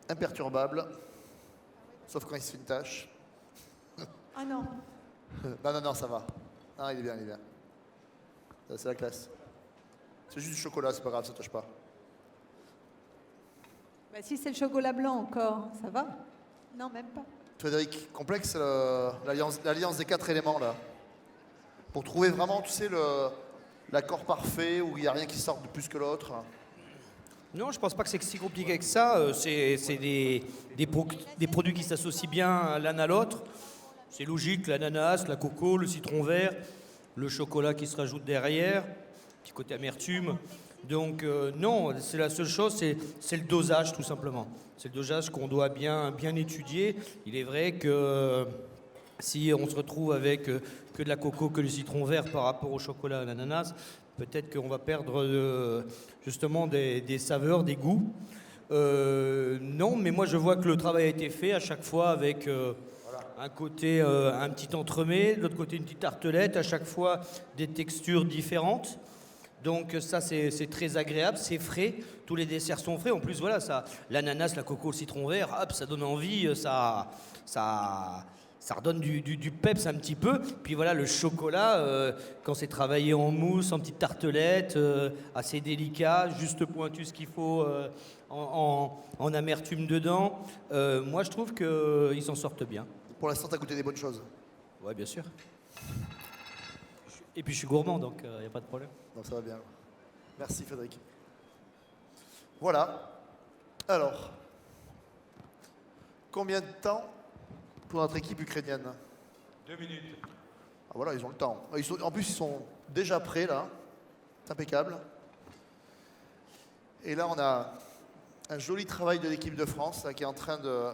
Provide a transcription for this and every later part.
imperturbable, sauf quand il se fait une tâche. Ah non. Non, ça va. Non, il est bien, il est bien. C'est la classe. C'est juste du chocolat, c'est pas grave, ça touche pas. Bah, si c'est le chocolat blanc encore, ça va? Non, même pas. Frédéric, complexe l'alliance des 4 éléments là. Pour trouver vraiment, tu sais, l'accord parfait où il n'y a rien qui sorte de plus que l'autre. Non, je pense pas que c'est si compliqué que ça. C'est des produits qui s'associent bien l'un à l'autre. C'est logique, l'ananas, la coco, le citron vert, le chocolat qui se rajoute derrière, petit côté amertume. Donc non, c'est la seule chose, c'est le dosage tout simplement. C'est le dosage qu'on doit bien étudier. Il est vrai que si on se retrouve avec que de la coco, que le citron vert par rapport au chocolat à l'ananas, peut-être qu'on va perdre justement des saveurs, des goûts. Non, mais moi je vois que le travail a été fait à chaque fois avec un côté un petit entremets, de l'autre côté une petite tartelette, à chaque fois des textures différentes. Donc ça c'est très agréable, c'est frais, tous les desserts sont frais. En plus voilà, ça, l'ananas, la coco, le citron vert, hop, ça donne envie, ça redonne du peps un petit peu. Puis voilà, le chocolat, quand c'est travaillé en mousse, en petite tartelette, assez délicat, juste pointu ce qu'il faut en amertume dedans. Moi je trouve qu'ils s'en sortent bien. Pour l'instant, t'as goûté des bonnes choses. Ouais, bien sûr. Et puis je suis gourmand, donc il n'y a pas de problème. Donc ça va bien. Merci Frédéric. Voilà. Alors, combien de temps pour notre équipe ukrainienne? 2 minutes. Ah voilà, ils ont le temps. En plus, ils sont déjà prêts là. C'est impeccable. Et là, on a un joli travail de l'équipe de France là, qui est en train de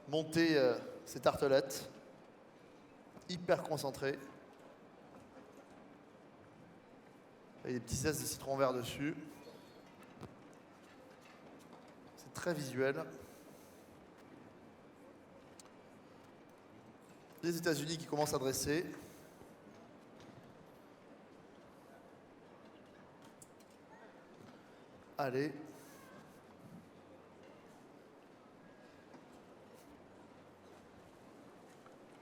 monter ses tartelettes. Hyper concentré. Il y a des petits zestes de citron vert dessus. C'est très visuel. Les États-Unis qui commencent à dresser. Allez.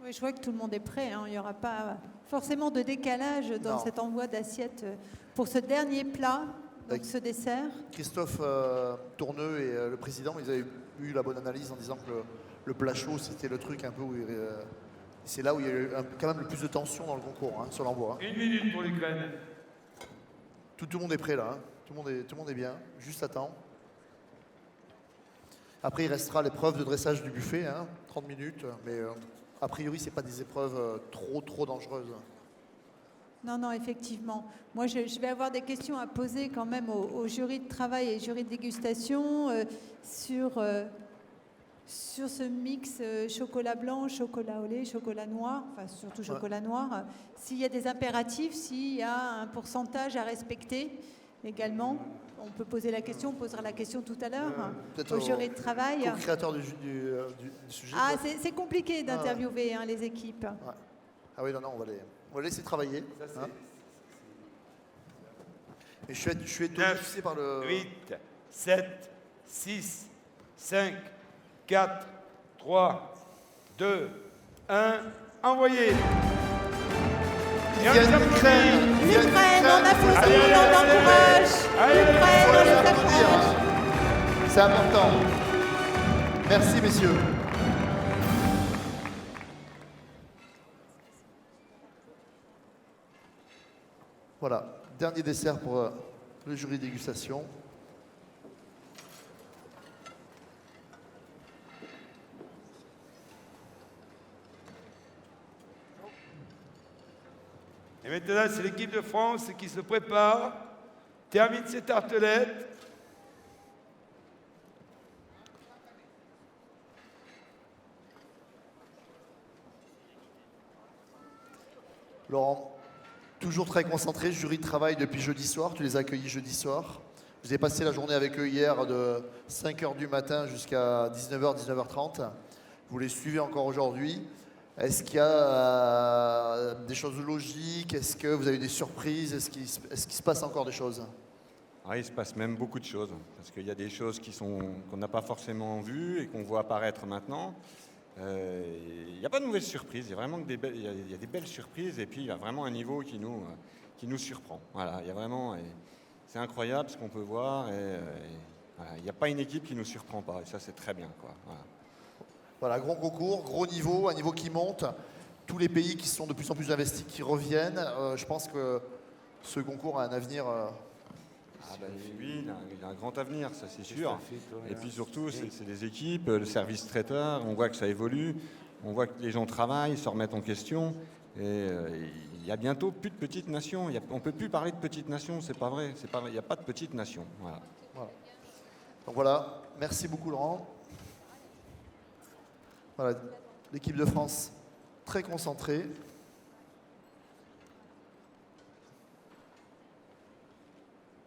Oui, je vois que tout le monde est prêt. Hein. Il n'y aura pas forcément de décalage dans cet envoi d'assiette pour ce dernier plat, donc ce dessert. Christophe Tourneux et le président, ils avaient eu la bonne analyse en disant que le plat chaud, c'était le truc un peu où c'est là où il y a eu quand même le plus de tension dans le concours, hein, sur l'envoi. 1 minute pour l'Ukraine. Tout le monde est prêt là, hein. Tout le monde est bien, juste à temps. Après, il restera l'épreuve de dressage du buffet, hein, 30 minutes, mais a priori, c'est pas des épreuves trop dangereuses. Non, effectivement. Moi, je vais avoir des questions à poser quand même au jury de travail et jury de dégustation sur ce mix chocolat blanc, chocolat au lait, chocolat noir, enfin surtout chocolat noir. S'il y a des impératifs, s'il y a un pourcentage à respecter également. On peut poser la question, on posera la question tout à l'heure au jury de travail. Co-créateur du sujet. Ah, c'est compliqué d'interviewer les équipes. Ouais. Ah oui, non, on va les laisser travailler. Ça, hein. Et je suis étonné, 9, tu sais, par le... 8, 7, 6, 5, 4, 3, 2, 1, envoyez. L'Ukraine, L'Ukraine, on applaudit, on encourage. L'Ukraine, on les applaudit. C'est important. Merci, messieurs. Voilà, dernier dessert pour le jury de dégustation. Et maintenant, c'est l'équipe de France qui se prépare, termine ses tartelettes. Laurent, toujours très concentré, jury de travail depuis jeudi soir. Tu les as accueillis jeudi soir. Vous avez passé la journée avec eux hier de 5h du matin jusqu'à 19h, 19h30. Vous les suivez encore aujourd'hui. Est-ce qu'il y a des choses logiques? Est-ce que vous avez des surprises? Est-ce qu'il se passe encore des choses? Ah, il se passe même beaucoup de choses, parce qu'il y a des choses qu'on n'a pas forcément vues et qu'on voit apparaître maintenant. Il n'y a pas de mauvaises surprises, il y a vraiment il y a des belles surprises, et puis il y a vraiment un niveau qui nous surprend. Voilà, il y a vraiment, c'est incroyable ce qu'on peut voir, voilà, il n'y a pas une équipe qui ne nous surprend pas, et ça c'est très bien, quoi. Voilà. Voilà, gros concours, gros niveau, un niveau qui monte. Tous les pays qui sont de plus en plus investis, qui reviennent. Je pense que ce concours a un avenir. Ah bah oui, il a un grand avenir, ça c'est sûr. Et puis surtout, c'est des équipes, le service traiteur, on voit que ça évolue, on voit que les gens travaillent, se remettent en question. Et il y a bientôt plus de petites nations. On ne peut plus parler de petites nations, c'est pas vrai. Il n'y a pas de petites nations. Voilà. Donc voilà, merci beaucoup Laurent. Voilà, l'équipe de France très concentrée. De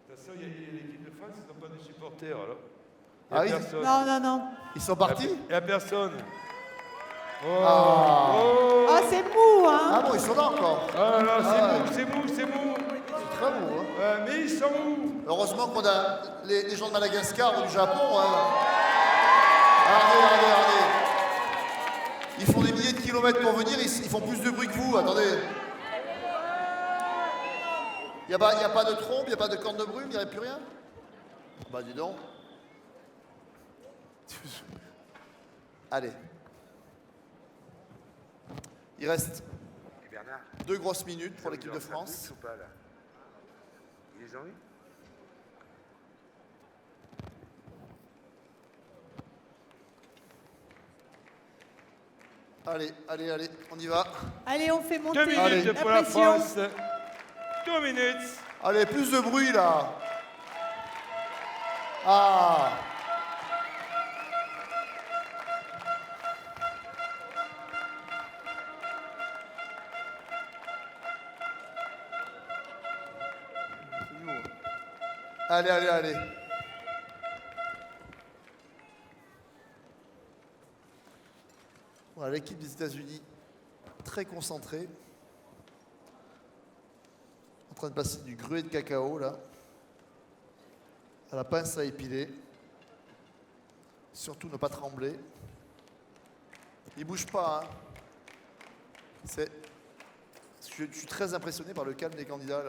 toute façon, il y a l'équipe de France, ils n'ont pas de supporters, alors. Ah oui. Personne. Non, non, non. Ils sont partis? Il n'y a personne. Oh. Ah. Oh. Ah, c'est mou, hein. Ah bon, ils sont là encore. Ah là, Ah. c'est mou. C'est très beau. Hein. Mais ils sont où? Heureusement qu'on a les gens de Madagascar ou du Japon. Hein. Regardez. Ils font des milliers de kilomètres pour venir, ils font plus de bruit que vous. Attendez. Il n'y a pas de trompe, il n'y a pas de corne de brume, il n'y aurait plus rien? Bah dis donc. Allez. Il reste 2 grosses minutes pour l'équipe de France. Ils les ont eu? Allez, on y va. Allez, on fait monter 2 minutes la pour la pression. France. 2 minutes. Allez, plus de bruit là. Ah. Allez. Voilà, l'équipe des États-Unis très concentrée. En train de passer du gruet de cacao là. À la pince à épiler. Surtout ne pas trembler. Il bouge pas. Hein. Je suis très impressionné par le calme des candidats.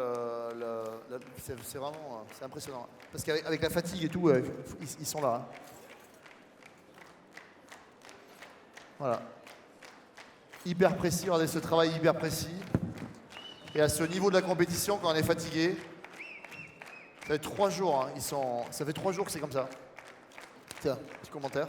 C'est vraiment c'est impressionnant. Parce qu'avec la fatigue et tout, ils sont là. Hein. Voilà. Hyper précis, regardez ce travail hyper précis. Et à ce niveau de la compétition, quand on est fatigué, ça fait 3 jours, hein, ça fait 3 jours que c'est comme ça. Tiens, petit commentaire.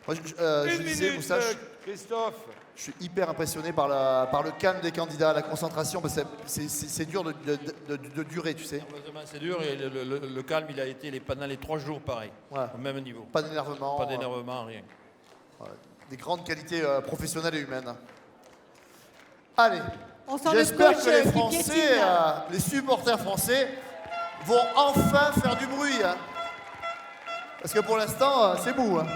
Moi, je disais, Moustache, Christophe. je suis hyper impressionné par le calme des candidats, la concentration, parce que c'est dur de durer, tu sais. Malheureusement, c'est dur et le calme, il a été pendant les 3 jours pareil, Voilà. au même niveau. Pas d'énervement. Pas d'énervement, rien. Voilà. Des grandes qualités professionnelles et humaines. Allez, On sent le j'espère coach que les qui Français, piétine, là. les supporters français, vont enfin faire du bruit. Hein. Parce que pour l'instant, c'est mou. Hein.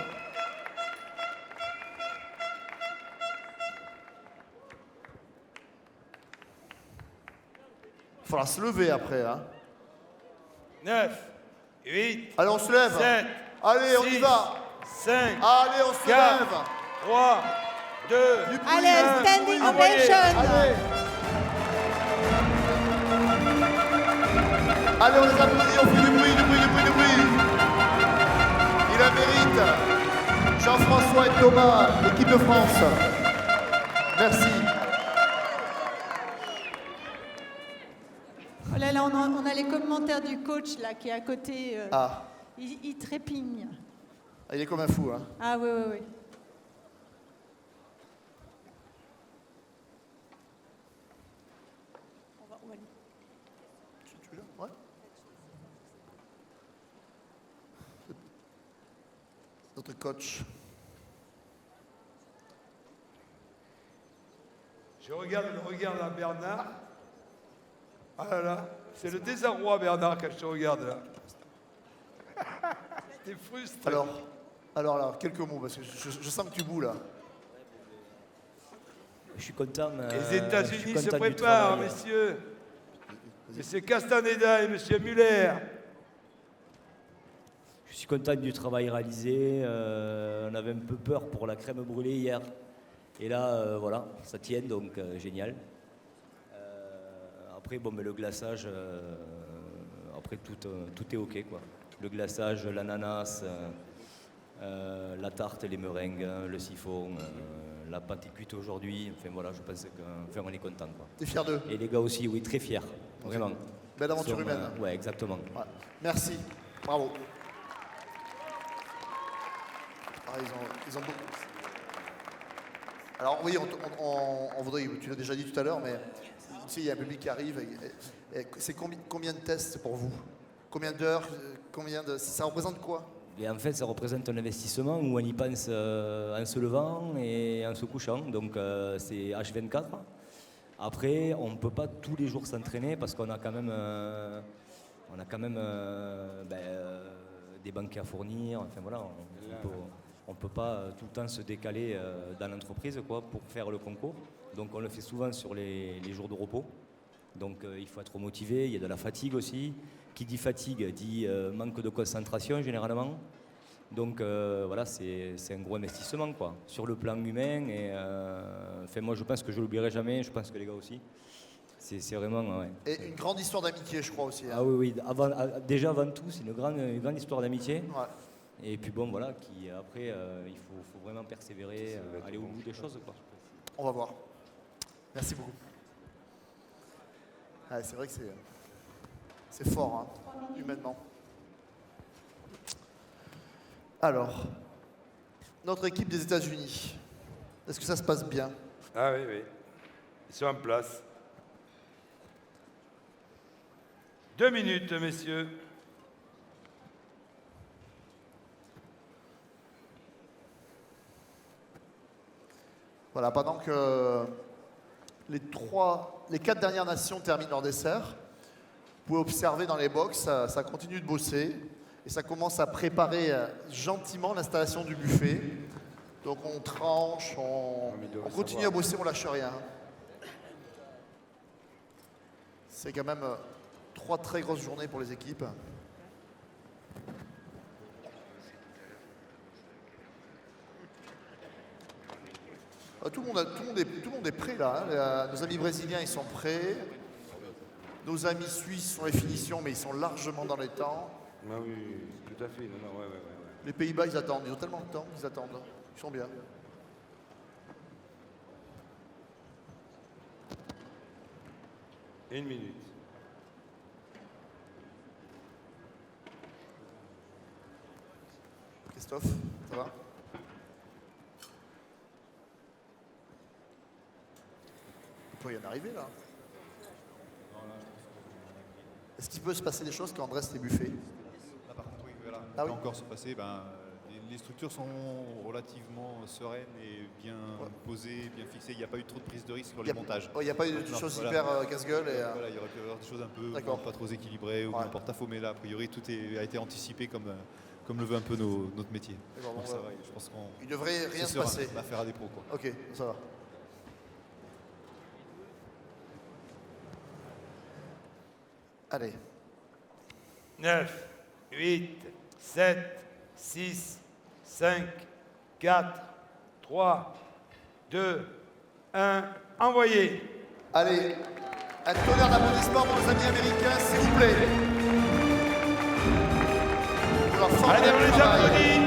Il faudra se lever après. Hein. 9, 8, Allez, on se lève. 7, Allez, on y 6, va. 5, Allez, on se 4, lève. 3, 2, Du bruit, Allez, hein. standing Envoyez. ovation. Allez, on les applaudit, on fait du bruit. Il la mérite. Jean-François et Thomas, l'équipe de France. Merci. Oh là là, on a les commentaires du coach là qui est à côté. Ah, Il trépigne. il est comme un fou. Hein. Ah oui. On va Tu veux? Ouais. Notre coach. Je regarde le regard là, Bernard. Ah là là, c'est le désarroi, Bernard, quand je te regarde là. T'es frustré. Alors là, quelques mots, parce que je sens que tu boules là. Je suis content. Les États-Unis se préparent, messieurs. Monsieur Castaneda et monsieur Muller. Je suis content du travail réalisé. On avait un peu peur pour la crème brûlée hier. Et là, voilà, ça tient, donc génial. Après, bon, mais le glaçage, après tout est OK, quoi. Le glaçage, l'ananas, la tarte, les meringues, le siphon, la pâte est cuite aujourd'hui. Enfin voilà, je pense qu'on est content, quoi. T'es fier d'eux? Et les gars aussi, oui, très fiers, vraiment. Belle aventure Ils sont, humaine. ouais, exactement. Ouais. Merci, bravo. Ah, ils ont beaucoup. Alors oui, on voudrait, tu l'as déjà dit tout à l'heure, mais tu sais, il y a un public qui arrive. C'est combien de tests pour vous? Combien d'heures? Ça représente quoi? Et en fait, ça représente un investissement où on y pense en se levant et en se couchant. Donc c'est H24. Après, on ne peut pas tous les jours s'entraîner parce qu'on a quand même, des banquets à fournir. Enfin voilà, on ne peut pas tout le temps se décaler dans l'entreprise, quoi, pour faire le concours. Donc on le fait souvent sur les jours de repos. Donc il faut être motivé, il y a de la fatigue aussi. Qui dit fatigue dit manque de concentration généralement. Donc voilà, c'est un gros investissement, quoi, sur le plan humain. Et enfin, moi je pense que je ne l'oublierai jamais, je pense que les gars aussi. C'est vraiment... Ouais, et une grande histoire d'amitié, je crois aussi. Hein. Ah oui, déjà avant tout, c'est une grande histoire d'amitié. Ouais. Et puis bon, voilà, après, il faut vraiment persévérer, aller au bout des choses, quoi. On va voir. Merci beaucoup. Ah, c'est vrai que c'est fort, hein, humainement. Alors, notre équipe des États-Unis, est-ce que ça se passe bien? Ah oui, oui. Ils sont en place. 2 minutes, messieurs. Voilà, pendant que les 4 dernières nations terminent leur dessert, vous pouvez observer dans les box, ça continue de bosser et ça commence à préparer gentiment l'installation du buffet. Donc on tranche, on continue à bosser, on lâche rien. C'est quand même 3 très grosses journées pour les équipes. Tout le monde est prêt là. Hein. Nos amis brésiliens, ils sont prêts. Nos amis suisses sont les finitions, mais ils sont largement dans les temps. Ah oui, tout à fait. Non, ouais. Les Pays-Bas, ils attendent. Ils ont tellement de temps qu'ils attendent. Ils sont bien. Une minute. Christophe, ça va? Il peut y en arriver là. Est-ce qu'il peut se passer des choses quand on dresse les buffets? Là, par contre, oui, voilà. Ah oui. Encore se passer. Les structures sont relativement sereines et bien posées, bien fixées. Il n'y a pas eu trop de prise de risque sur les montages. Il n'y a pas eu de choses hyper casse-gueule. Voilà, il y aurait pu y avoir des choses un peu pas trop équilibrées ou en porte-à-faux, mais là, a priori, tout a été anticipé comme le veut un peu notre métier. Donc ça va, je pense il ne devrait rien se passer. L'affaire à des pros, quoi. Ok, ça va. Allez. 9, 8, 7, 6, 5, 4, 3, 2, 1. Envoyez. Allez, un tonnerre d'applaudissements pour nos amis américains, s'il vous plaît. Pour leur Allez, on les travail. applaudit.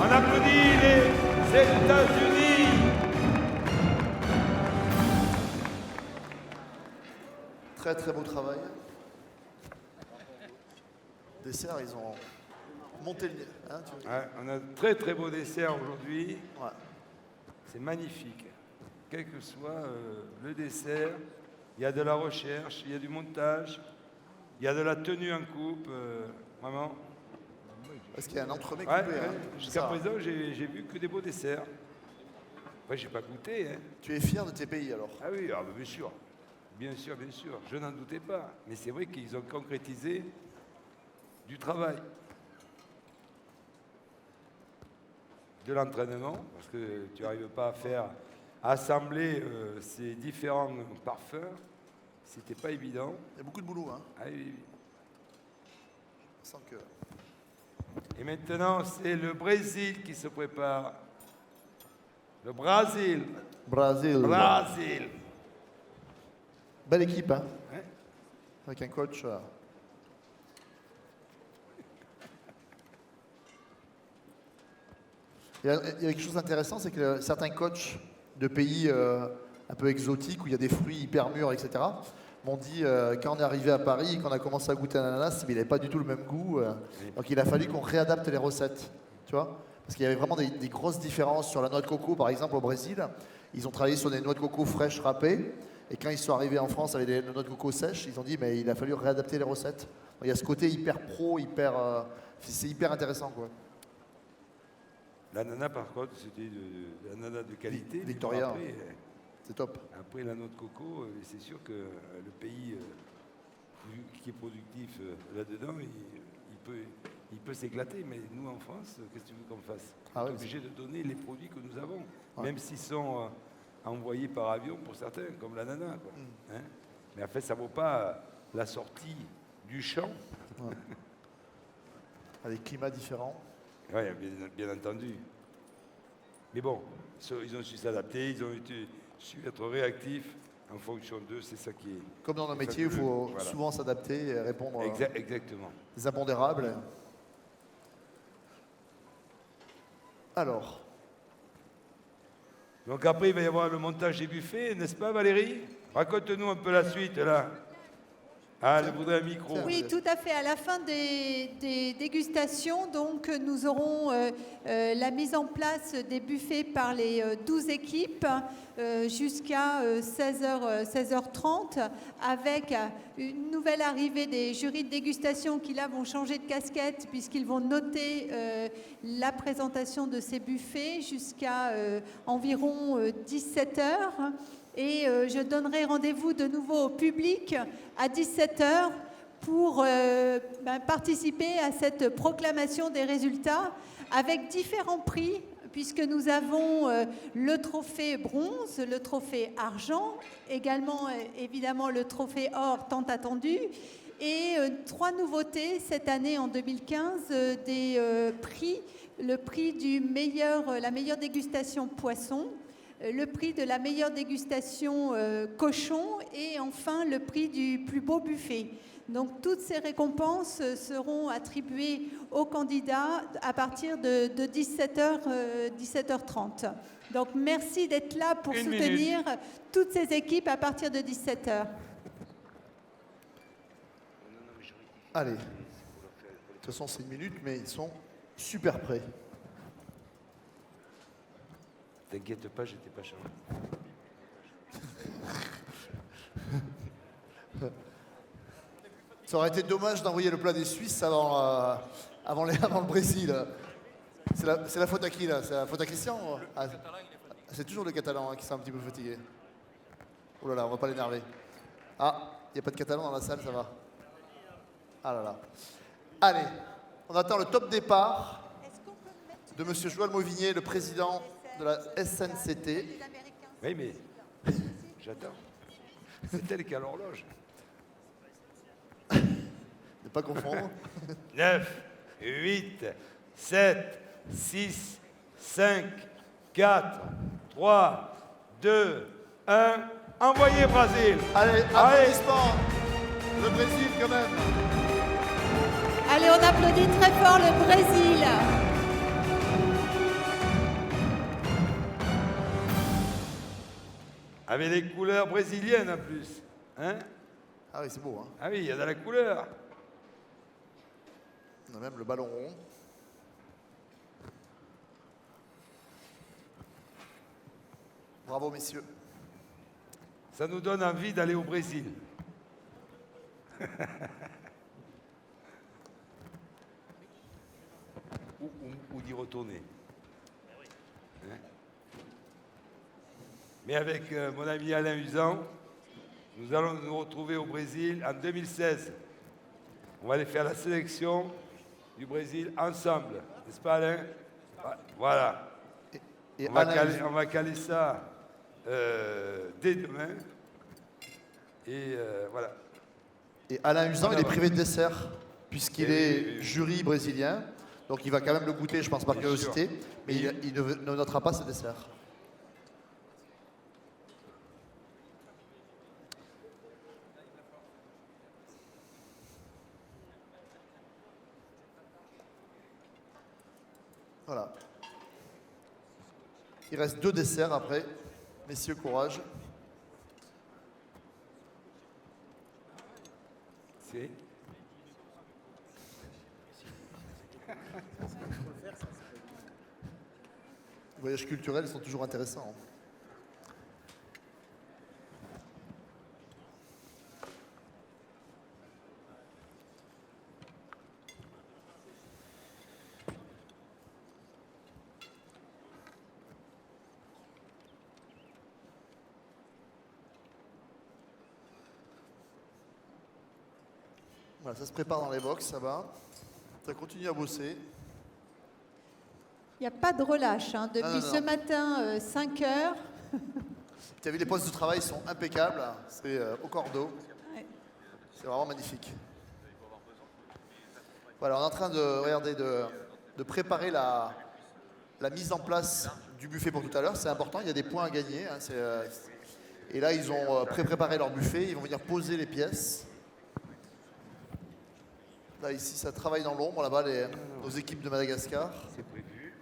On applaudit les États-Unis. Très très beau travail. Dessert, ils ont monté le... Hein, Ouais, on a un très très beau dessert aujourd'hui. Ouais. C'est magnifique. Quel que soit le dessert, il y a de la recherche, il y a du montage, il y a de la tenue en coupe, vraiment. Parce qu'il y a un entremets Ouais, coupé. ouais. Hein. Jusqu'à Ça. présent, j'ai vu que des beaux desserts. Moi, j'ai pas goûté. Hein. Tu es fier de tes pays alors? Ah oui, bah, bien sûr. Bien sûr, bien sûr. Je n'en doutais pas. Mais c'est vrai qu'ils ont concrétisé du travail. De l'entraînement, parce que tu n'arrives pas à faire assembler ces différents parfums. C'était pas évident. Il y a beaucoup de boulot. Hein. Ah oui, oui. On sent que... Et maintenant, c'est le Brésil qui se prépare. Le Brésil. Brésil. Brésil. Belle équipe, hein, Ouais. avec un coach. Il y a quelque chose d'intéressant, c'est que certains coachs de pays un peu exotiques, où il y a des fruits hyper mûrs, etc., m'ont dit, quand on est arrivé à Paris et qu'on a commencé à goûter l'ananas, il n'avait pas du tout le même goût. Donc il a fallu qu'on réadapte les recettes, tu vois. Parce qu'il y avait vraiment des grosses différences sur la noix de coco, par exemple, au Brésil. Ils ont travaillé sur des noix de coco fraîches râpées. Et quand ils sont arrivés en France avec des noix de coco sèches, ils ont dit, mais il a fallu réadapter les recettes. Donc, il y a ce côté hyper pro, c'est hyper intéressant, quoi. L'ananas, par contre, c'était de l'ananas de qualité. mais Victoria. Après, C'est top. après la noix de coco, c'est sûr que le pays qui est productif là-dedans, il peut s'éclater. Mais nous, en France, qu'est-ce que tu veux qu'on fasse? On est obligé de donner les produits que nous avons, même s'ils sont envoyés par avion pour certains, comme l'ananas. Hein, mais en fait, ça ne vaut pas la sortie du champ. Ouais. Avec climats différents. Oui, bien entendu. Mais bon, ils ont su s'adapter, ils ont su être réactifs en fonction d'eux, c'est ça qui est... Comme dans nos métiers, il faut souvent s'adapter et répondre Exactement. des impondérables. Alors, Donc après, il va y avoir le montage des buffets, n'est-ce pas Valérie? Raconte-nous un peu la suite, là. Ah, elle voudrait un micro. Oui, tout à fait. À la fin des dégustations, donc, nous aurons la mise en place des buffets par les 12 équipes jusqu'à 16h30, avec une nouvelle arrivée des jurys de dégustation qui, là, vont changer de casquette puisqu'ils vont noter la présentation de ces buffets jusqu'à environ 17h. Et je donnerai rendez-vous de nouveau au public à 17h pour participer à cette proclamation des résultats avec différents prix, puisque nous avons le trophée bronze, le trophée argent, également évidemment le trophée or tant attendu, et 3 nouveautés cette année en 2015, des prix, le prix du la meilleure dégustation poisson, le prix de la meilleure dégustation cochon et enfin le prix du plus beau buffet. Donc toutes ces récompenses seront attribuées aux candidats à partir de 17h30. Donc merci d'être là pour soutenir toutes ces équipes à partir de 17h. allez. De toute façon, c'est 1 minute, mais ils sont super prêts. T'inquiète pas, j'étais pas charmé. Ça aurait été dommage d'envoyer le plat des Suisses avant le Brésil. C'est la faute à qui, là? C'est la faute à Christian? C'est toujours le Catalan qui sont un petit peu fatigué. Oh là là, on va pas l'énerver. Ah, il n'y a pas de Catalan dans la salle, ça va. Ah là là. Allez, on attend le top départ de M. Joël Mauvigné, le président de la SNCT. Oui, mais j'attends. C'est elle qui a l'horloge. Ne pas confondre. 9, 8, 7, 6, 5, 4, 3, 2, 1. Envoyez Brésil. Allez, applaudissements. Le Brésil quand même. Allez, on applaudit très fort le Brésil. Avec les couleurs brésiliennes en plus. Hein? Ah oui, c'est beau. Hein. Ah oui, il y a de la couleur. On a même le ballon rond. Bravo, messieurs. Ça nous donne envie d'aller au Brésil. ou d'y retourner. Hein? Mais avec mon ami Alain Usan, nous allons nous retrouver au Brésil en 2016. On va aller faire la sélection du Brésil ensemble. N'est-ce pas, Alain? Voilà. Et on va caler ça dès demain. Et voilà. Et Alain Usan, il est privé de dessert, puisqu'il est jury brésilien. Donc il va quand même le goûter, je pense, par Bien curiosité, sûr. mais il ne notera pas ce dessert. Voilà. Il reste 2 desserts après. Messieurs, courage. C'est Les voyages culturels sont toujours intéressants. Voilà, ça se prépare dans les box, ça va. Ça continue à bosser. Il n'y a pas de relâche. Hein. Depuis ce matin, 5 heures. Tu as vu, les postes de travail sont impeccables. C'est au cordeau. Ouais. C'est vraiment magnifique. Voilà, on est en train de préparer la mise en place du buffet pour tout à l'heure. C'est important, il y a des points à gagner. Hein, et là, ils ont préparé leur buffet. Ils vont venir poser les pièces. Là, ici, ça travaille dans l'ombre, là-bas, nos équipes de Madagascar. C'est prévu.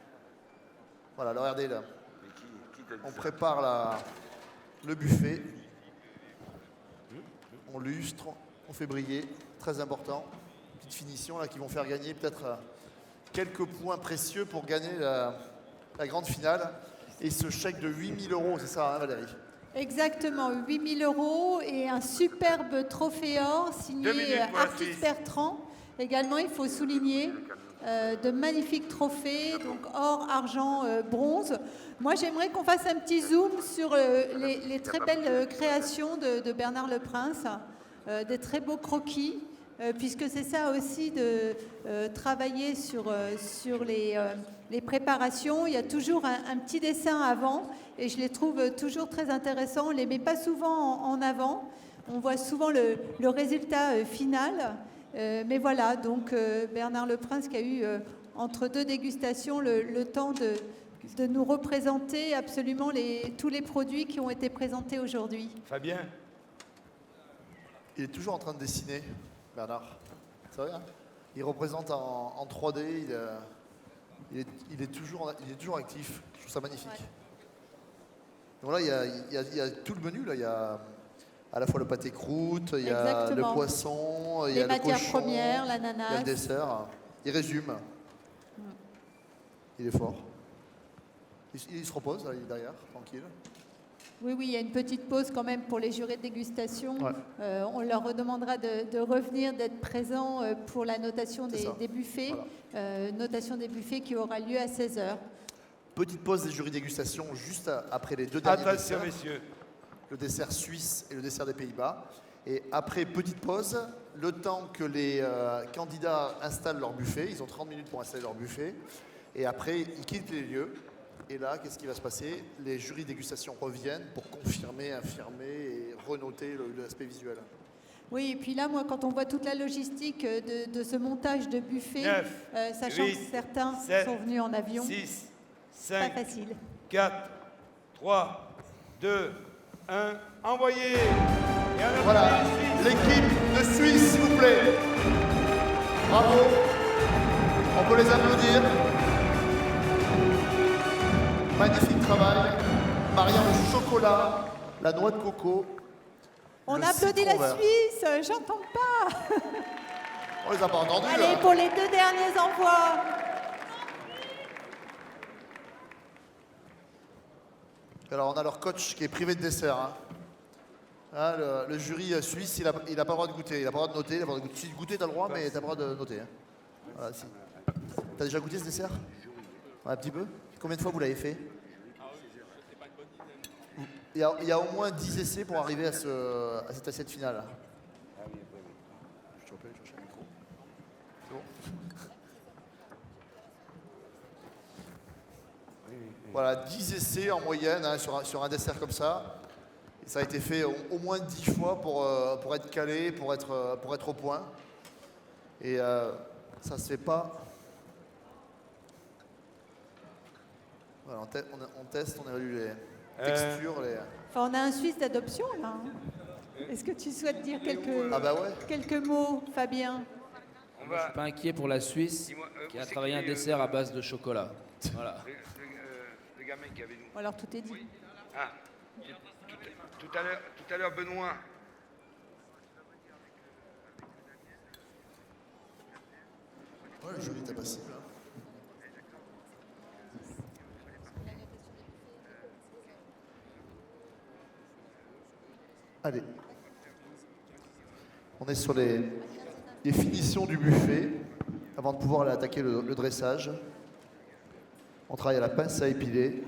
Voilà, alors, regardez, là. Mais qui t'a dit On ça prépare le buffet. On lustre, on fait briller. Très important. Petite finition, là, qui vont faire gagner peut-être quelques points précieux pour gagner la grande finale. Et ce chèque de 8 000 €, c'est ça, hein, Valérie? Exactement, 8 000 € et un superbe trophée or 2 signé minutes pour la Artis Suisse. Bertrand. Également, il faut souligner de magnifiques trophées, donc or, argent, bronze. Moi, j'aimerais qu'on fasse un petit zoom sur les très belles créations de Bernard Leprince, des très beaux croquis, puisque c'est ça aussi de travailler sur les préparations. Il y a toujours un petit dessin avant et je les trouve toujours très intéressants. On ne les met pas souvent en avant. On voit souvent le résultat final. Mais voilà, donc Bernard Leprince qui a eu entre 2 dégustations le temps de nous représenter absolument tous les produits qui ont été présentés aujourd'hui. Fabien? Il est toujours en train de dessiner, Bernard. C'est vrai, hein? Il représente en 3D, il est toujours actif. Je trouve ça magnifique. Ouais. Donc là, il y a tout le menu. Là. Il y a à la fois le pâté croûte, il y a Exactement. le poisson, il y Les a le matières cochon, premières, il y a l'ananas. le dessert. Il résume. Il est fort. Il se repose, là, il est derrière, tranquille. Oui, il y a une petite pause quand même pour les jurés de dégustation. Ouais. On leur redemandera de revenir, d'être présents pour la notation des buffets. Voilà. Notation des buffets qui aura lieu à 16h. Petite pause des jurys dégustation juste après les 2 derniers Attention, desserts. messieurs. Le dessert suisse et le dessert des Pays-Bas. Et après, petite pause, le temps que les candidats installent leur buffet. Ils ont 30 minutes pour installer leur buffet. Et après, ils quittent les lieux. Et là, qu'est-ce qui va se passer? Les jurys dégustation reviennent pour confirmer, infirmer et renoter l'aspect visuel. Oui, et puis là, moi, quand on voit toute la logistique de ce montage de buffet, 9, sachant 8, que certains 7, sont venus en avion, 6, pas 5, facile. 4, 3, 2, 1, envoyez. Et un Voilà, applaudissement. l'équipe de Suisse, s'il vous plaît. Bravo. On peut les applaudir. Magnifique travail. Mariant le chocolat, la noix de coco. On le applaudit la citron vert. Suisse, j'entends pas. On les a pas entendus. Allez, hein. pour les 2 derniers envois. Alors, on a leur coach qui est privé de dessert. Hein. Hein, le jury suisse, il n'a pas le droit de goûter. Il n'a pas le droit de noter. Il a pas le droit de goûter. Si tu goûter, tu as le droit, mais tu n'as pas le droit de noter. Hein. Voilà, si. Tu as déjà goûté ce dessert? Ouais, un petit peu. Combien de fois vous l'avez fait? Il y a au moins 10 essais pour arriver à cette assiette finale. Je te rappelle, je cherche un micro. C'est bon. Voilà, 10 essais en moyenne hein, sur un dessert comme ça. Et ça a été fait au moins 10 fois pour être calé, pour être au point. Et ça se fait pas Voilà, on teste, on évalue les textures. Enfin, on a un Suisse d'adoption, là. Est-ce que tu souhaites dire quelques mots, Fabien? Je ne suis pas inquiet pour la Suisse qui a travaillé un dessert à base de chocolat. Voilà. Le gamin qui avait nous. Alors, tout est dit. Ah, tout à l'heure, Benoît. Ouais, le jury était passible. Allez. On est sur les finitions du buffet avant de pouvoir aller attaquer le dressage. On travaille à la pince à épiler.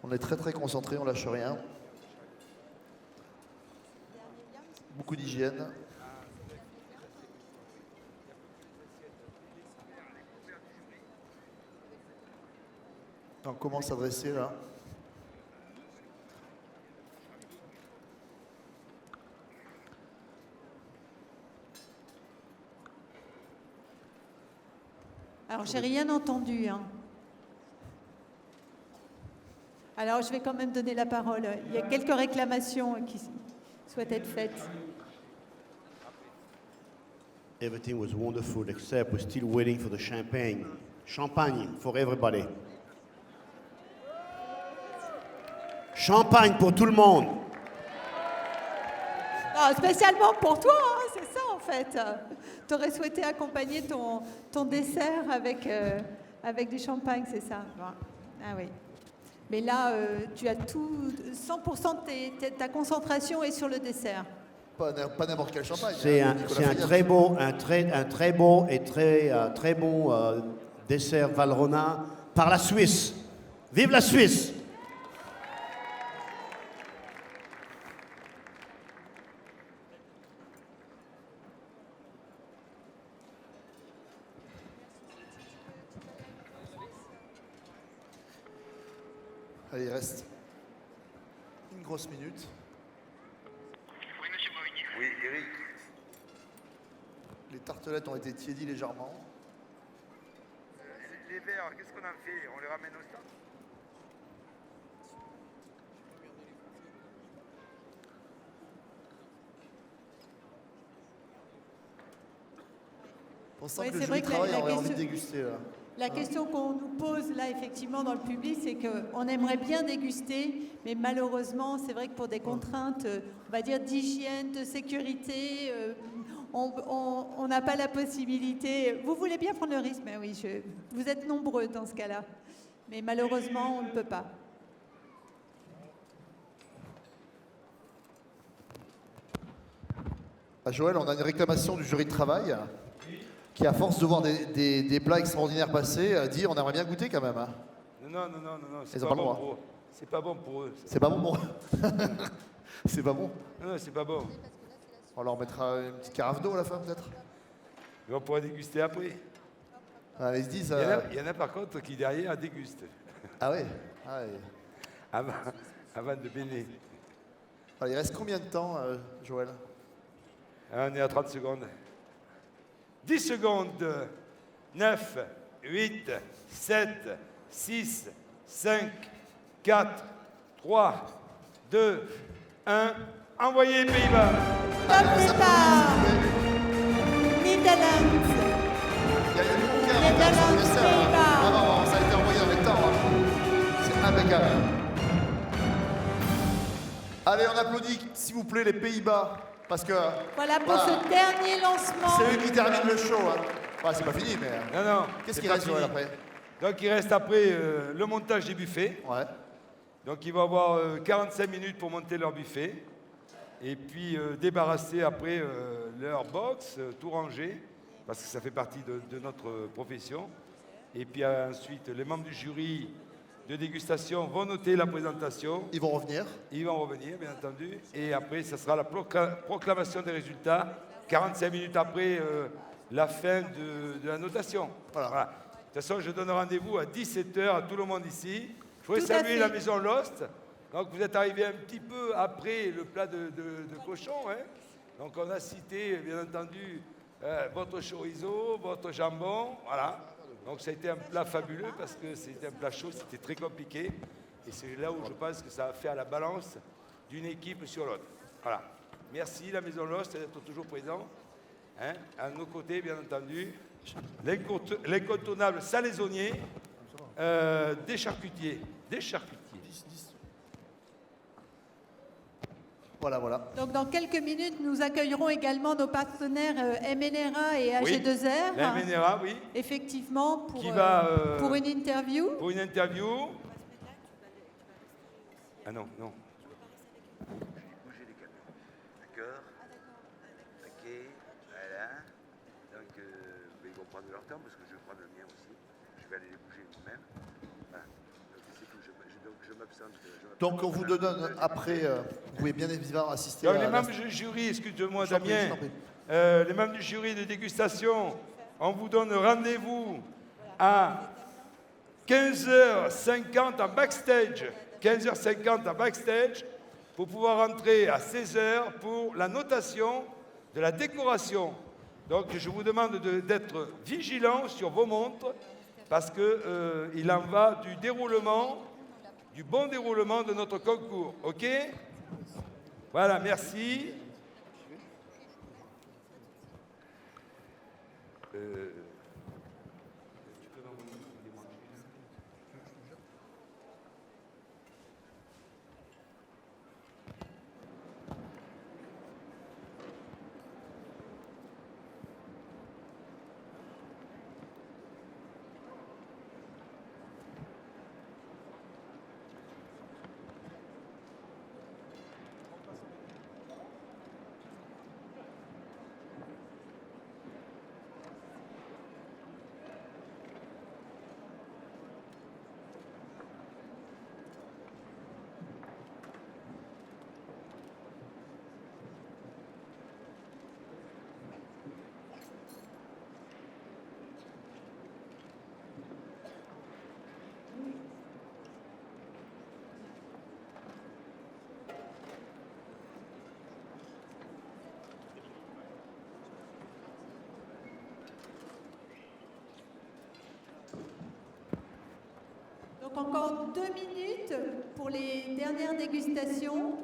On est très concentré, on lâche rien. Beaucoup d'hygiène. On commence à dresser là. Alors, j'ai rien entendu. Hein. Alors, je vais quand même donner la parole. Il y a quelques réclamations qui souhaitent être faites. Everything was wonderful, except we're still waiting for the champagne. Champagne for everybody. Champagne pour tout le monde. Non, spécialement pour toi, hein, c'est ça en fait. Tu aurais souhaité accompagner ton dessert avec du champagne, c'est ça? Ah oui. Mais là, tu as tout, 100% de ta concentration est sur le dessert. Pas n'importe quel champagne. C'est un très beau et très bon dessert Valrhona par la Suisse. Vive la Suisse! Allez, il reste une grosse minute. Oui, monsieur Bovigny. Oui, Eric. Les tartelettes ont été tiédies légèrement. Les verres, qu'est-ce qu'on en fait? On les ramène au stand? On sent Oui, que le c'est jury vrai que travaille, la on aurait envie question- de déguster là. La question qu'on nous pose là, effectivement, dans le public, c'est qu'on aimerait bien déguster, mais malheureusement, c'est vrai que pour des contraintes, on va dire, d'hygiène, de sécurité, on n'a pas la possibilité. Vous voulez bien prendre le risque, mais oui, vous êtes nombreux dans ce cas-là. Mais malheureusement, on ne peut pas. Ah, Joël, on a une réclamation du jury de travail qui, à force de voir des plats extraordinaires passer, dit on aimerait bien goûter quand même. Hein. Non, c'est Ils pas, ont pas le bon droit. pour eux. C'est pas bon pour eux. C'est pas bon pour eux. C'est pas bon. Non, c'est pas bon. On leur mettra une petite carafe d'eau à la fin peut-être. Mais on pourra déguster après. Ah, ils se disent. Il y en a par contre qui derrière dégustent. Ah ouais, ah ouais. Avant de baigner. Alors, il reste combien de temps, Joël? On est à 30 secondes. 10 secondes. 9, 8, 7, 6, 5, 4, 3, 2, 1. Envoyez Pays-Bas. Top départ. Netherlands. Il y a eu le bouquin, Netherlands, Pays-Bas. Ah non, ça a été envoyé en même temps. Hein. C'est impeccable. Allez, on applaudit, s'il vous plaît, les Pays-Bas. Parce que. Voilà pour ce dernier lancement. C'est eux qui terminent le show. Hein. Enfin, c'est pas fini, mais. Non. Qu'est-ce c'est qui pas reste, fini. Joël, après? Donc il reste après le montage des buffets. Ouais. Donc il va y avoir 45 minutes pour monter leur buffet. Et puis débarrasser après leur box, tout ranger, parce que ça fait partie de notre profession. Et puis ensuite, les membres du jury de dégustation vont noter la présentation. Ils vont revenir. Ils vont revenir, bien entendu. Et après, ça sera la proclamation des résultats. 45 minutes après la fin de la notation. Voilà. De toute façon, je donne rendez-vous à 17h à tout le monde ici. Je voudrais saluer la maison Lost. Donc, vous êtes arrivés un petit peu après le plat de cochon. Hein. Donc, on a cité, bien entendu, votre chorizo, votre jambon. Voilà. Donc ça a été un plat fabuleux parce que c'était un plat chaud, c'était très compliqué. Et c'est là où je pense que ça a fait à la balance d'une équipe sur l'autre. Voilà. Merci la Maison Lost d'être toujours présent. Hein, à nos côtés, bien entendu. L'incontournable salaisonnier, des charcutiers. Des charcutiers. Voilà, voilà. Donc dans quelques minutes, nous accueillerons également nos partenaires MNRA et AG2R. La MNRA, oui. Effectivement, pour une interview. Pour une interview. Ah non, non. Bouger les camions. D'accord. Ok, voilà. Donc, ils vont prendre leur temps parce que je vais prendre le mien aussi. Je vais aller les bouger moi-même. Voilà. Donc, c'est tout. Donc, je m'absente. Donc, on vous donne après, vous pouvez bien évidemment assister donc, à les membres du jury, excuse-moi Damien, les membres du jury de dégustation, on vous donne rendez-vous à 15h50 en backstage. 15h50 en backstage pour pouvoir entrer à 16h pour la notation de la décoration. Donc je vous demande d'être vigilants sur vos montres parce qu'il en va du déroulement, du bon déroulement de notre concours. OK? Voilà, merci. Donc encore 2 minutes pour les dernières dégustations.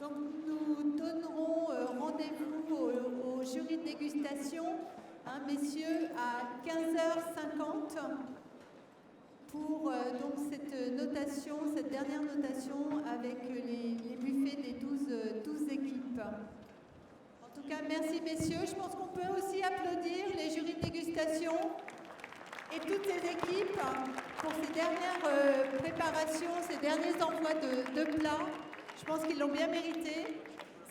Donc nous donnerons rendez-vous au jury de dégustation, hein, messieurs, à 15h50 pour donc cette notation, cette dernière notation avec les buffets des 12 équipes. En tout cas, merci messieurs. Je pense qu'on peut aussi applaudir les jurys de dégustation et toutes ces équipes pour ces dernières préparations, ces derniers envois de plats. Je pense qu'ils l'ont bien mérité.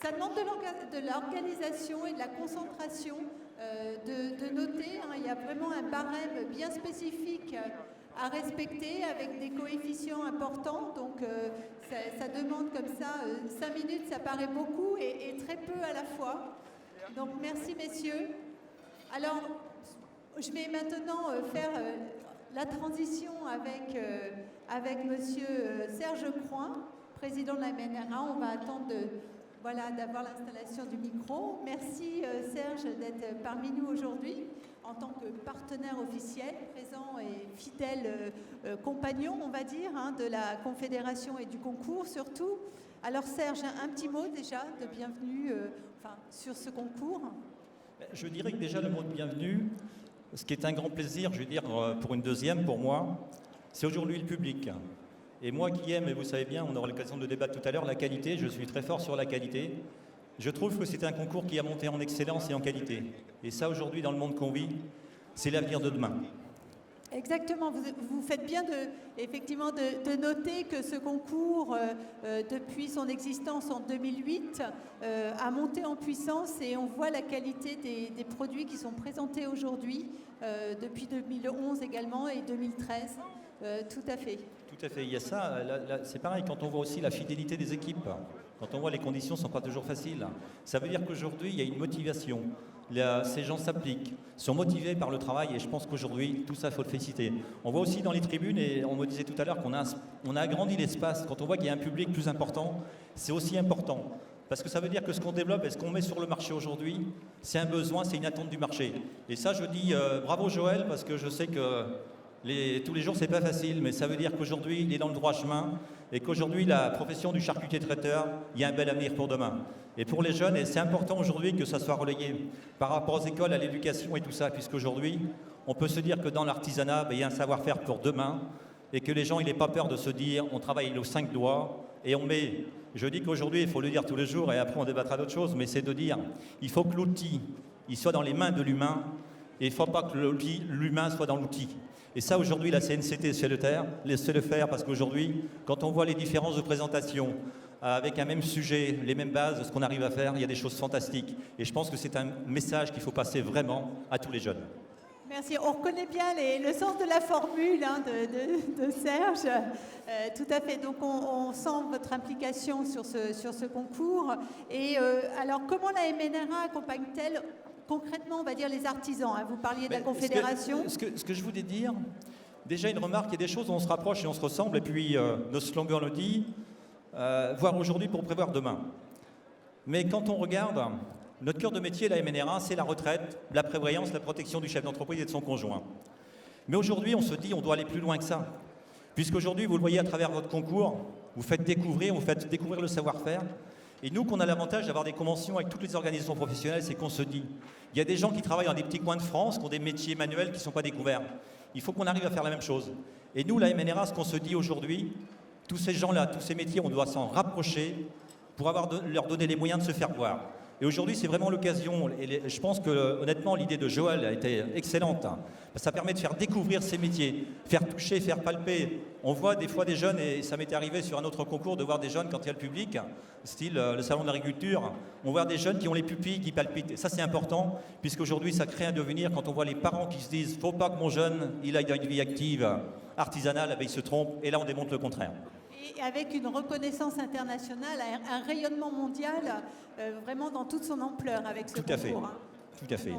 Ça demande de l'organisation et de la concentration, de noter. Hein, il y a vraiment un barème bien spécifique à respecter avec des coefficients importants. Donc ça demande comme ça 5 minutes, ça paraît beaucoup et très peu à la fois. Donc merci messieurs. Alors je vais maintenant faire la transition avec monsieur Serge Croin, président de la MNRA. On va attendre d'avoir l'installation du micro. Merci Serge d'être parmi nous aujourd'hui en tant que partenaire officiel, présent et fidèle compagnon, on va dire, hein, de la Confédération et du concours surtout. Alors Serge, un petit mot déjà de bienvenue sur ce concours. Je dirais que déjà le mot de bienvenue, ce qui est un grand plaisir, je veux dire, pour une deuxième, pour moi, c'est aujourd'hui le public. Et moi qui aime, et vous savez bien, on aura l'occasion de débattre tout à l'heure, la qualité, je suis très fort sur la qualité. Je trouve que c'est un concours qui a monté en excellence et en qualité. Et ça, aujourd'hui, dans le monde qu'on vit, c'est l'avenir de demain. Exactement, vous faites bien effectivement de noter que ce concours, depuis son existence en 2008, a monté en puissance et on voit la qualité des produits qui sont présentés aujourd'hui, depuis 2011 également et 2013, tout à fait. Tout à fait, il y a ça, c'est pareil quand on voit aussi la fidélité des équipes, quand on voit les conditions ne sont pas toujours faciles. Ça veut dire qu'aujourd'hui, il y a une motivation Ces gens s'appliquent, sont motivés par le travail et je pense qu'aujourd'hui, tout ça, il faut le féliciter. On voit aussi dans les tribunes, et on me disait tout à l'heure qu'on a agrandi l'espace. Quand on voit qu'il y a un public plus important, c'est aussi important. Parce que ça veut dire que ce qu'on développe et ce qu'on met sur le marché aujourd'hui, c'est un besoin, c'est une attente du marché. Et ça, je dis bravo Joël, parce que je sais que tous les jours, c'est pas facile, mais ça veut dire qu'aujourd'hui, il est dans le droit chemin et qu'aujourd'hui, la profession du charcutier traiteur, il y a un bel avenir pour demain. Et pour les jeunes, et c'est important aujourd'hui que ça soit relayé par rapport aux écoles, à l'éducation et tout ça, puisqu'aujourd'hui, on peut se dire que dans l'artisanat, il y a un savoir-faire pour demain et que les gens, il n'aient pas peur de se dire, on travaille aux 5 doigts et on met... Je dis qu'aujourd'hui, il faut le dire tous les jours et après on débattra d'autres choses, mais c'est de dire, il faut que l'outil, il soit dans les mains de l'humain et il ne faut pas que l'humain soit dans l'outil. Et ça, aujourd'hui, la CNCT sait le faire parce qu'aujourd'hui, quand on voit les différences de présentation avec un même sujet, les mêmes bases, ce qu'on arrive à faire, il y a des choses fantastiques. Et je pense que c'est un message qu'il faut passer vraiment à tous les jeunes. Merci. On reconnaît bien le sens de la formule de Serge. Tout à fait. Donc, on sent votre implication sur ce concours. Et alors, comment la MNRA accompagne-t-elle concrètement, on va dire, les artisans, hein? Vous parliez de la Confédération. Ce que je voulais dire, déjà une remarque, il y a des choses où on se rapproche et on se ressemble, et puis nos slogans le disent, voir aujourd'hui pour prévoir demain. Mais quand on regarde, notre cœur de métier, la MNRA, c'est la retraite, la prévoyance, la protection du chef d'entreprise et de son conjoint. Mais aujourd'hui, on se dit, on doit aller plus loin que ça. Puisqu'aujourd'hui, vous le voyez à travers votre concours, vous faites découvrir le savoir-faire. Et nous, qu'on a l'avantage d'avoir des conventions avec toutes les organisations professionnelles, c'est qu'on se dit, il y a des gens qui travaillent dans des petits coins de France, qui ont des métiers manuels qui ne sont pas découverts. Il faut qu'on arrive à faire la même chose. Et nous, la MNRA, ce qu'on se dit aujourd'hui, tous ces gens-là, tous ces métiers, on doit s'en rapprocher pour leur donner les moyens de se faire voir. Et aujourd'hui, c'est vraiment l'occasion, et je pense que honnêtement, l'idée de Joël a été excellente. Ça permet de faire découvrir ces métiers, faire toucher, faire palper. On voit des fois des jeunes, et ça m'était arrivé sur un autre concours, de voir des jeunes quand il y a le public, style le salon de l'agriculture, on voit des jeunes qui ont les pupilles, qui palpitent. Et ça, c'est important, puisqu'aujourd'hui, ça crée un devenir. Quand on voit les parents qui se disent « faut pas que mon jeune, il aille dans une vie active, artisanale », il se trompe, et là, on démontre le contraire. Et avec une reconnaissance internationale, un rayonnement mondial vraiment dans toute son ampleur avec ce concours. Tout à fait.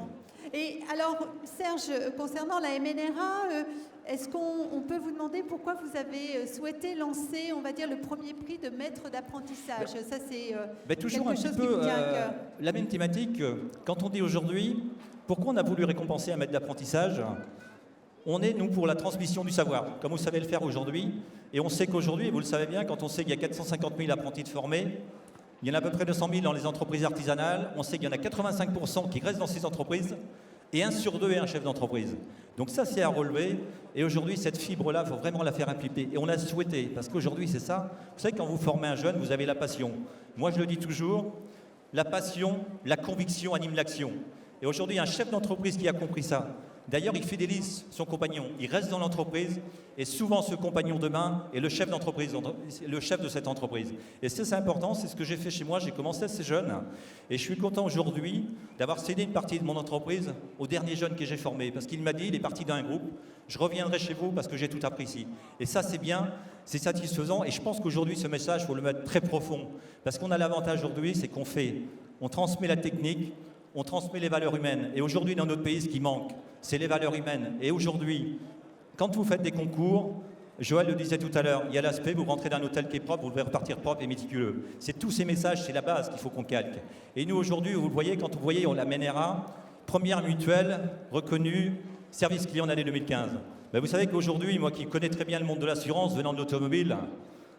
Et alors, Serge, concernant la MNRA, est-ce qu'on peut vous demander pourquoi vous avez souhaité lancer, on va dire, le premier prix de maître d'apprentissage? Ça, c'est toujours quelque un chose petit qui peu vous tient à cœur. la même thématique. Quand on dit aujourd'hui, pourquoi on a voulu récompenser un maître d'apprentissage? On est, nous, pour la transmission du savoir, comme vous savez le faire aujourd'hui. Et on sait qu'aujourd'hui, et vous le savez bien, quand on sait qu'il y a 450 000 apprentis de formés, il y en a à peu près 200 000 dans les entreprises artisanales, on sait qu'il y en a 85% qui restent dans ces entreprises, et 1 sur 2 est un chef d'entreprise. Donc ça, c'est à relever. Et aujourd'hui, cette fibre-là, il faut vraiment la faire impliquer. Et on a souhaité, parce qu'aujourd'hui, c'est ça. Vous savez, quand vous formez un jeune, vous avez la passion. Moi, je le dis toujours, la passion, la conviction anime l'action. Et aujourd'hui, un chef d'entreprise qui a compris ça, d'ailleurs, il fidélise son compagnon, il reste dans l'entreprise et souvent ce compagnon demain est le chef d'entreprise, le chef de cette entreprise. Et ça, c'est important, c'est ce que j'ai fait chez moi, j'ai commencé assez jeune et je suis content aujourd'hui d'avoir cédé une partie de mon entreprise au dernier jeune que j'ai formé parce qu'il m'a dit, il est parti d'un groupe, je reviendrai chez vous parce que j'ai tout appris ici. Et ça, c'est bien, c'est satisfaisant et je pense qu'aujourd'hui, ce message, il faut le mettre très profond parce qu'on a l'avantage aujourd'hui, c'est on transmet la technique, on transmet les valeurs humaines. Et aujourd'hui, dans notre pays, ce qui manque, c'est les valeurs humaines. Et aujourd'hui, quand vous faites des concours, Joël le disait tout à l'heure, il y a l'aspect, vous rentrez dans un hôtel qui est propre, vous devez repartir propre et méticuleux. C'est tous ces messages, c'est la base qu'il faut qu'on calque. Et nous, aujourd'hui, vous le voyez, quand vous voyez, on la MNRA, première mutuelle reconnue, service client d'année 2015. Ben, vous savez qu'aujourd'hui, moi qui connais très bien le monde de l'assurance, venant de l'automobile,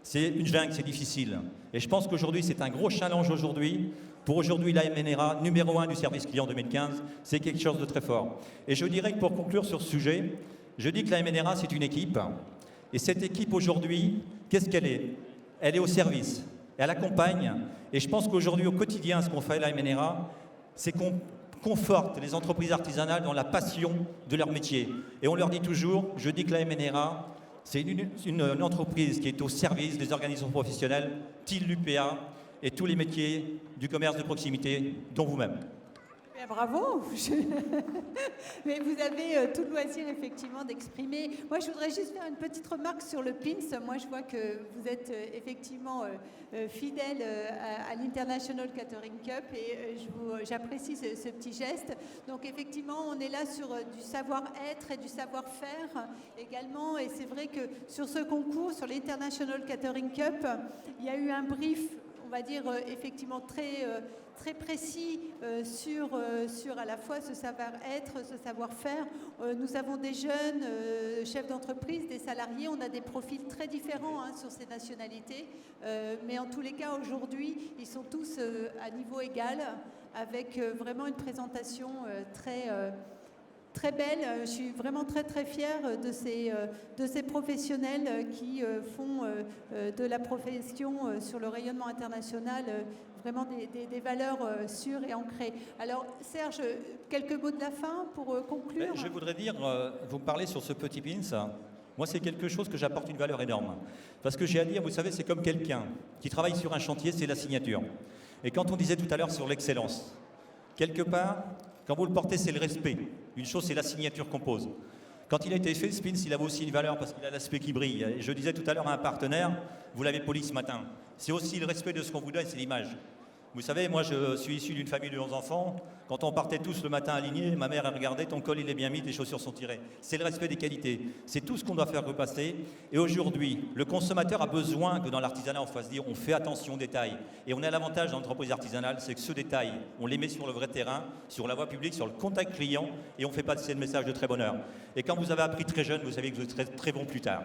c'est une jungle, c'est difficile. Et je pense qu'aujourd'hui, c'est un gros challenge aujourd'hui. Pour aujourd'hui, la MNRA, numéro 1 du service client 2015, c'est quelque chose de très fort. Et je dirais que pour conclure sur ce sujet, je dis que la MNRA, c'est une équipe. Et cette équipe aujourd'hui, qu'est-ce qu'elle est? Elle est au service. Elle accompagne. Et je pense qu'aujourd'hui, au quotidien, ce qu'on fait à la MNRA, c'est qu'on conforte les entreprises artisanales dans la passion de leur métier. Et on leur dit toujours, je dis que la MNRA, c'est une entreprise qui est au service des organisations professionnelles, TIL l'UPA, et tous les métiers du commerce de proximité, dont vous-même. Bravo. Mais vous avez tout le loisir effectivement d'exprimer. Moi, je voudrais juste faire une petite remarque sur le pins. Moi, je vois que vous êtes effectivement fidèle à l'International Catering Cup et j'apprécie ce petit geste. Donc effectivement, on est là sur du savoir-être et du savoir-faire également. Et c'est vrai que sur ce concours, sur l'International Catering Cup, il y a eu un brief, on va dire effectivement très précis sur à la fois ce savoir-être, ce savoir-faire. Nous avons des jeunes chefs d'entreprise, des salariés, on a des profils très différents sur ces nationalités, mais en tous les cas aujourd'hui ils sont tous à niveau égal avec vraiment une présentation très belle. Je suis vraiment très fière de ces professionnels qui font de la profession sur le rayonnement international vraiment des valeurs sûres et ancrées. Alors Serge, quelques mots de la fin pour conclure. Je voudrais dire, vous me parlez sur ce petit pins. Moi, c'est quelque chose que j'apporte une valeur énorme. Parce que j'ai à dire, vous savez, c'est comme quelqu'un qui travaille sur un chantier, c'est la signature. Et quand on disait tout à l'heure sur l'excellence, quelque part, quand vous le portez, c'est le respect. Une chose, c'est la signature qu'on pose. Quand il a été fait, ce pins, il avait aussi une valeur parce qu'il a l'aspect qui brille. Et je disais tout à l'heure à un partenaire, vous l'avez poli ce matin, c'est aussi le respect de ce qu'on vous donne, c'est l'image. Vous savez, moi, je suis issu d'une famille de 11 enfants. Quand on partait tous le matin alignés, ma mère, elle regardait, ton col, il est bien mis, tes chaussures sont tirées. C'est le respect des qualités. C'est tout ce qu'on doit faire repasser. Et aujourd'hui, le consommateur a besoin que dans l'artisanat, on fasse dire, on fait attention aux détails. Et on a l'avantage dans l'entreprise artisanale, c'est que ce détail, on les met sur le vrai terrain, sur la voie publique, sur le contact client, et on fait passer le message de très bonne heure. Et quand vous avez appris très jeune, vous savez que vous serez très bon plus tard.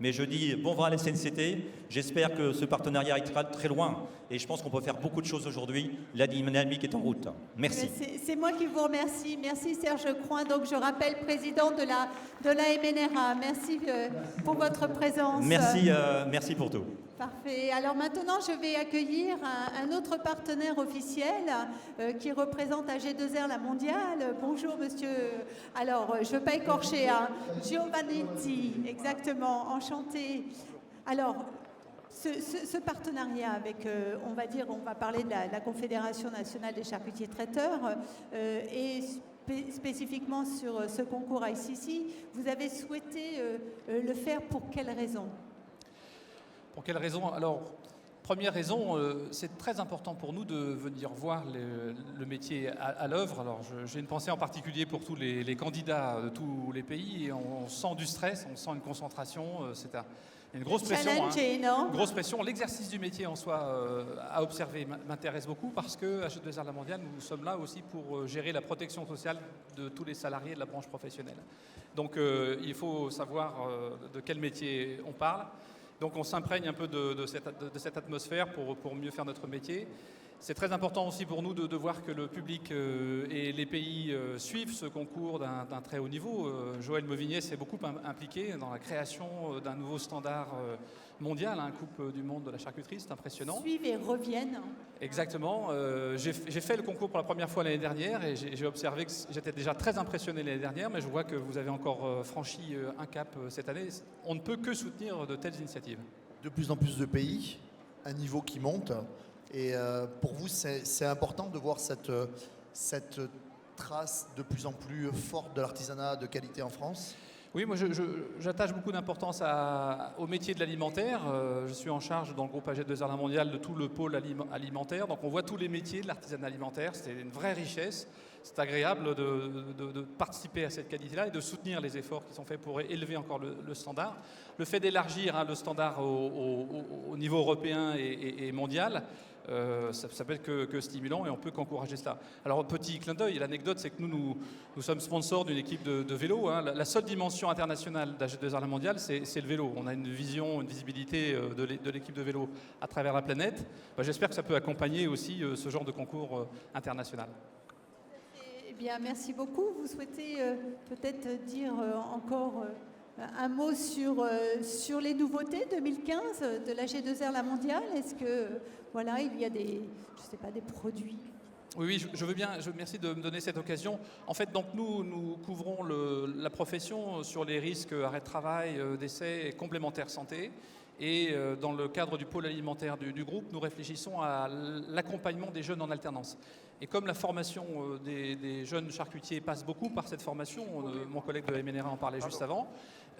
Mais je dis bon vent à la SNCT, j'espère que ce partenariat ira très loin et je pense qu'on peut faire beaucoup de choses aujourd'hui. La dynamique est en route. Merci. C'est moi qui vous remercie. Merci Serge Croin, donc je rappelle président de la MNRA. Merci pour votre présence. Merci pour tout. Parfait. Alors maintenant, je vais accueillir un autre partenaire officiel qui représente AG2R La Mondiale. Bonjour, monsieur. Alors, je ne veux pas écorcher, Giovannetti, exactement, enchanté. Alors, ce partenariat avec, on va parler de la Confédération nationale des charcutiers traiteurs et spécifiquement sur ce concours ICC, vous avez souhaité le faire pour quelles raisons ? Pour quelles raisons ? Alors, première raison, c'est très important pour nous de venir voir le métier à l'œuvre. Alors, j'ai une pensée en particulier pour tous les candidats de tous les pays. Et on sent du stress, on sent une concentration. C'est une grosse pression. Une grosse pression. L'exercice du métier en soi à observer m'intéresse beaucoup parce que AG2R La Mondiale, nous sommes là aussi pour gérer la protection sociale de tous les salariés de la branche professionnelle. Donc, il faut savoir de quel métier on parle. Donc on s'imprègne un peu de cette atmosphère pour mieux faire notre métier. C'est très important aussi pour nous de voir que le public et les pays suivent ce concours d'un très haut niveau. Joël Mauvigné s'est beaucoup impliqué dans la création d'un nouveau standard mondial, Coupe du monde de la charcuterie, c'est impressionnant. Suivent et reviennent. Exactement. J'ai fait le concours pour la première fois l'année dernière et j'ai observé que j'étais déjà très impressionné l'année dernière, mais je vois que vous avez encore franchi un cap cette année. On ne peut que soutenir de telles initiatives. De plus en plus de pays, un niveau qui monte. Et pour vous, c'est important de voir cette trace de plus en plus forte de l'artisanat de qualité en France ? Oui, moi j'attache beaucoup d'importance au métier de l'alimentaire. Je suis en charge dans le groupe AG2R La Mondiale de tout le pôle alimentaire. Donc on voit tous les métiers de l'artisanat alimentaire. C'est une vraie richesse. C'est agréable de participer à cette qualité-là et de soutenir les efforts qui sont faits pour élever encore le standard. Le fait d'élargir le standard au niveau européen et mondial, ça peut être que stimulant et on peut qu'encourager cela. Alors, petit clin d'œil, l'anecdote, c'est que nous sommes sponsors d'une équipe de vélo. La seule dimension internationale d'AG2R La Mondiale, c'est le vélo. On a une vision, une visibilité de l'équipe de vélo à travers la planète. J'espère que ça peut accompagner aussi ce genre de concours international. Eh bien, merci beaucoup. Vous souhaitez peut-être dire encore un mot sur les nouveautés 2015 de l'AG2R La Mondiale ? Est-ce que, voilà, il y a des produits Oui, je veux bien, merci de me donner cette occasion. En fait, donc nous couvrons la profession sur les risques arrêt de travail, décès et complémentaires santé. Et dans le cadre du pôle alimentaire du groupe, nous réfléchissons à l'accompagnement des jeunes en alternance. Et comme la formation des jeunes charcutiers passe beaucoup par cette formation, mon collègue de la MNRA en parlait juste avant,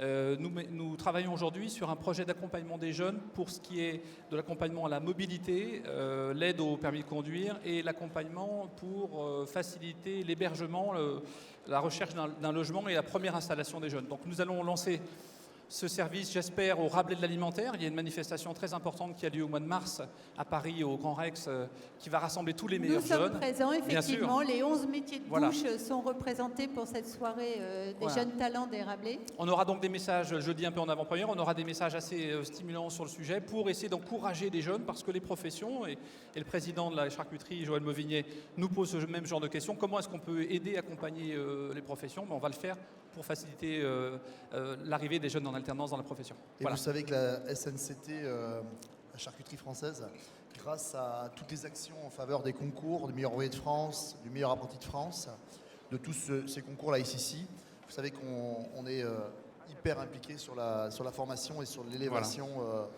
nous travaillons aujourd'hui sur un projet d'accompagnement des jeunes pour ce qui est de l'accompagnement à la mobilité, l'aide au permis de conduire et l'accompagnement pour faciliter l'hébergement, la recherche d'un logement et la première installation des jeunes. Donc nous allons lancer ce service, j'espère, au Rabelais de l'alimentaire. Il y a une manifestation très importante qui a lieu au mois de mars à Paris, au Grand Rex, qui va rassembler tous les meilleurs jeunes. Nous sommes présents, effectivement. Les 11 métiers de bouche sont représentés pour cette soirée des jeunes talents des Rabelais. On aura donc des messages, je le dis un peu en avant-première, on aura des messages assez stimulants sur le sujet pour essayer d'encourager les jeunes, parce que les professions, et le président de la charcuterie, Joël Mauvigné, nous pose ce même genre de questions. Comment est-ce qu'on peut aider, accompagner les professions? On va le faire pour faciliter l'arrivée des jeunes en alternance dans la profession. Et vous savez que la SNCT, la charcuterie française, grâce à toutes les actions en faveur des concours, du meilleur ouvrier de France, du meilleur apprenti de France, de tous ces concours-là ici, vous savez qu'on est hyper impliqué sur la formation et sur l'élévation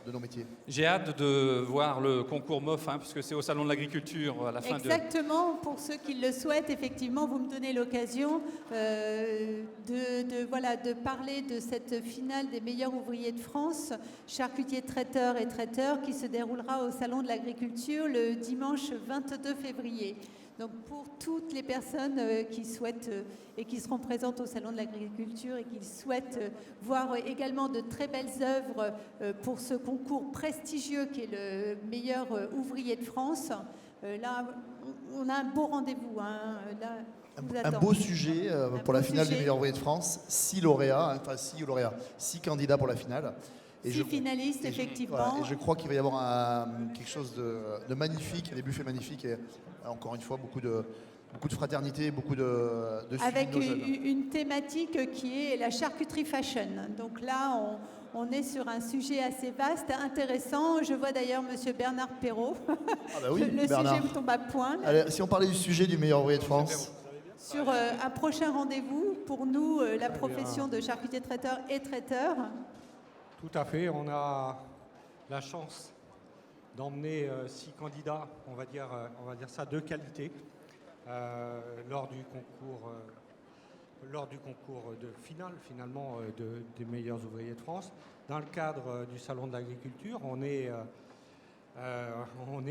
de nos métiers. J'ai hâte de voir le concours MOF, puisque c'est au Salon de l'Agriculture à la fin Exactement, pour ceux qui le souhaitent, effectivement, vous me donnez l'occasion de parler de cette finale des meilleurs ouvriers de France, charcutiers, traiteurs et traiteurs, qui se déroulera au Salon de l'Agriculture le dimanche 22 février. Donc pour toutes les personnes qui souhaitent et qui seront présentes au Salon de l'Agriculture et qui souhaitent voir également de très belles œuvres pour ce concours prestigieux qui est le meilleur ouvrier de France, là on a un beau rendez-vous. Un beau sujet pour la finale des meilleurs ouvriers de France, 6 lauréats, 6 candidats pour la finale. Et 6 finalistes, effectivement. Voilà, et je crois qu'il va y avoir quelque chose de magnifique, des buffets magnifiques et encore une fois beaucoup de fraternité, beaucoup de suivi avec de nos jeunes. Une thématique qui est la charcuterie fashion. Donc là, on est sur un sujet assez vaste, intéressant. Je vois d'ailleurs Monsieur Bernard Perrault. Ah bah oui, le Bernard. sujet me tombe à point. Allez, si on parlait du sujet du meilleur ouvrier de France. Sur un prochain rendez-vous pour nous, la profession de charcutier traiteur et traiteur. Tout à fait, on a la chance d'emmener 6 candidats, on va dire ça, de qualité, lors du concours de finale, finalement, des meilleurs ouvriers de France. Dans le cadre du Salon de l'Agriculture, on est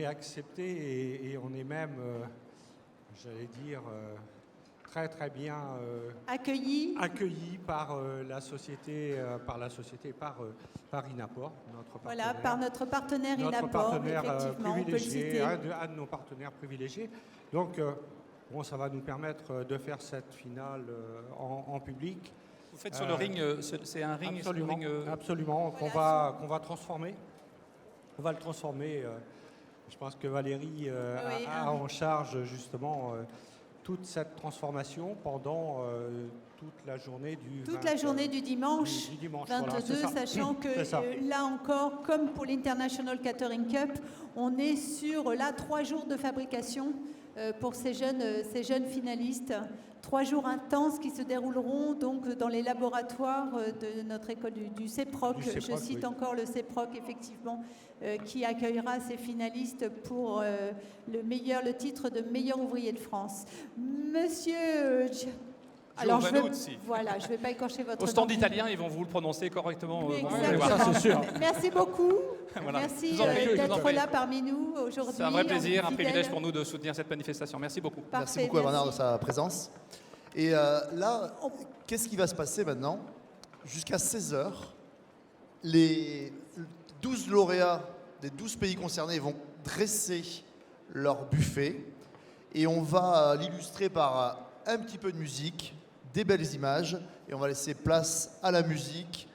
accepté et on est même, j'allais dire, très très bien accueillis par la société, par Inaport, notre partenaire. Voilà, par notre partenaire Inaport, partenaire effectivement, on peut le citer. Un de nos partenaires privilégiés. Donc, ça va nous permettre de faire cette finale en public. Vous faites sur le ring, c'est un ring absolument, sur le ring, absolument, qu'on va transformer. On va le transformer. Je pense que Valérie a en charge justement toute cette transformation pendant toute la journée du dimanche, 22, voilà, sachant que là encore, comme pour l'International Catering Cup, on est sur 3 jours de fabrication pour ces jeunes finalistes. 3 jours intenses qui se dérouleront donc dans les laboratoires de notre école du CEPROC. Je cite encore le CEPROC, effectivement, qui accueillera ces finalistes pour le titre de meilleur ouvrier de France. Monsieur... Alors, je ne vais pas écorcher votre nom. Au stand italien, ils vont vous le prononcer correctement. Ça, c'est sûr. Merci beaucoup. Voilà. Merci d'être là parmi nous aujourd'hui. C'est un vrai plaisir, un privilège pour nous de soutenir cette manifestation. Merci beaucoup. Parfait, merci beaucoup à Bernard de sa présence. Et là, qu'est-ce qui va se passer maintenant? Jusqu'à 16h, les 12 lauréats des 12 pays concernés vont dresser leur buffet et on va l'illustrer par un petit peu de musique, des belles images, et on va laisser place à la musique,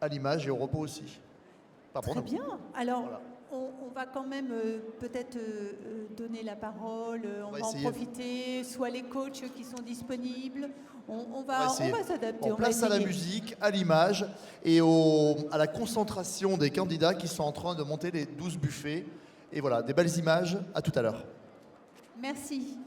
à l'image et au repos aussi. Très bien. Alors, voilà. On va quand même peut-être donner la parole, on va en profiter, soit les coachs qui sont disponibles, on va s'adapter. On place à la musique, à l'image et à la concentration des candidats qui sont en train de monter les 12 buffets. Et voilà, des belles images, à tout à l'heure. Merci.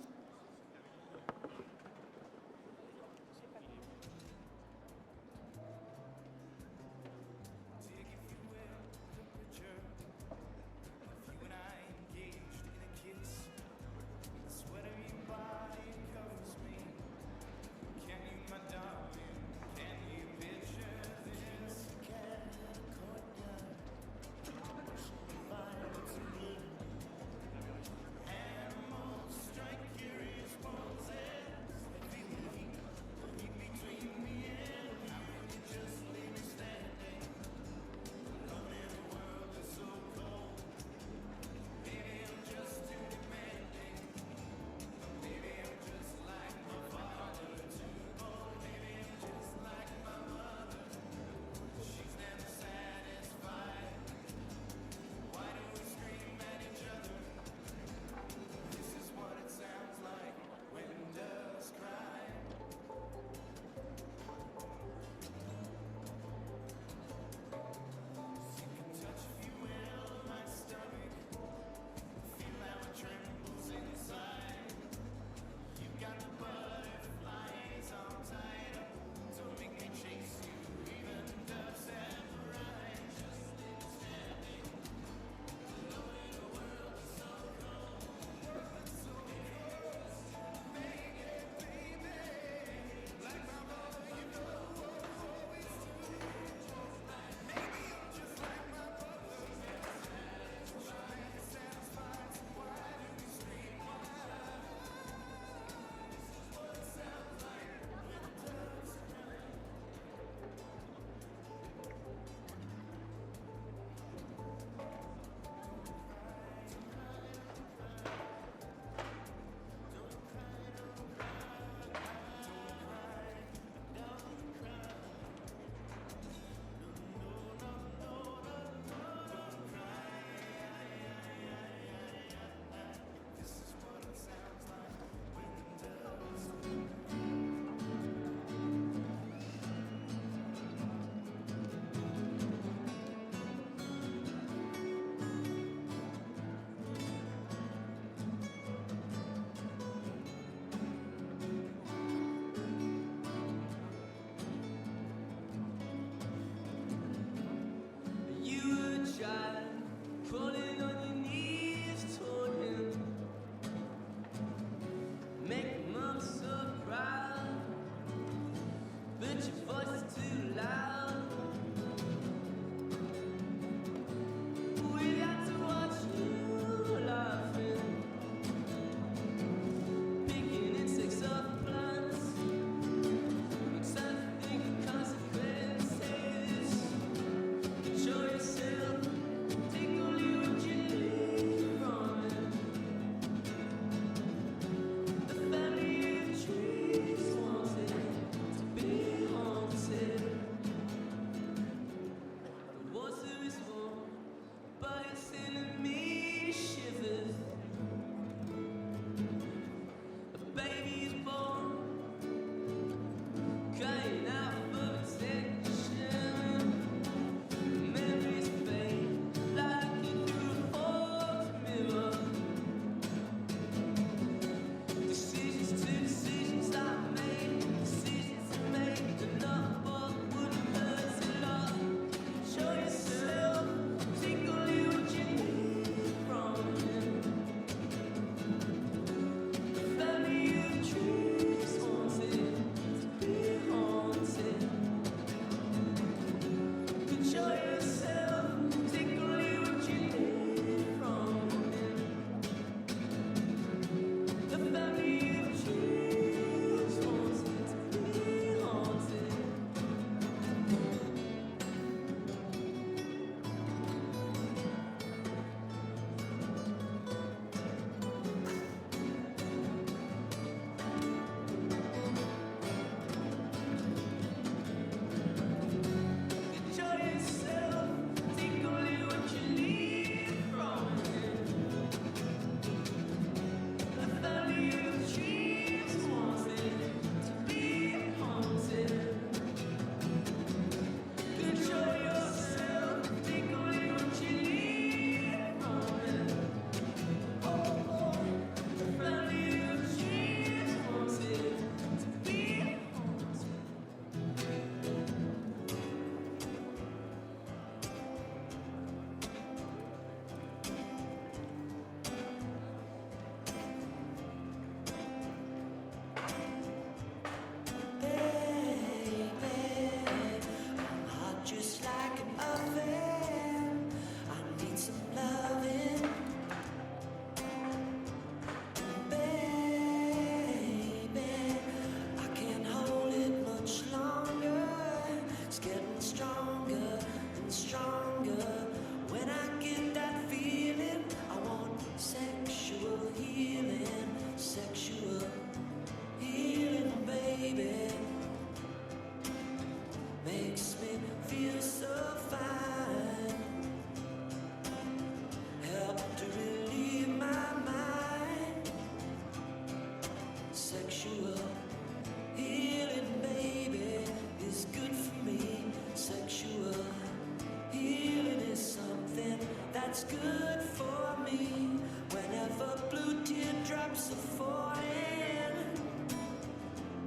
that's good for me. Whenever blue teardrops are falling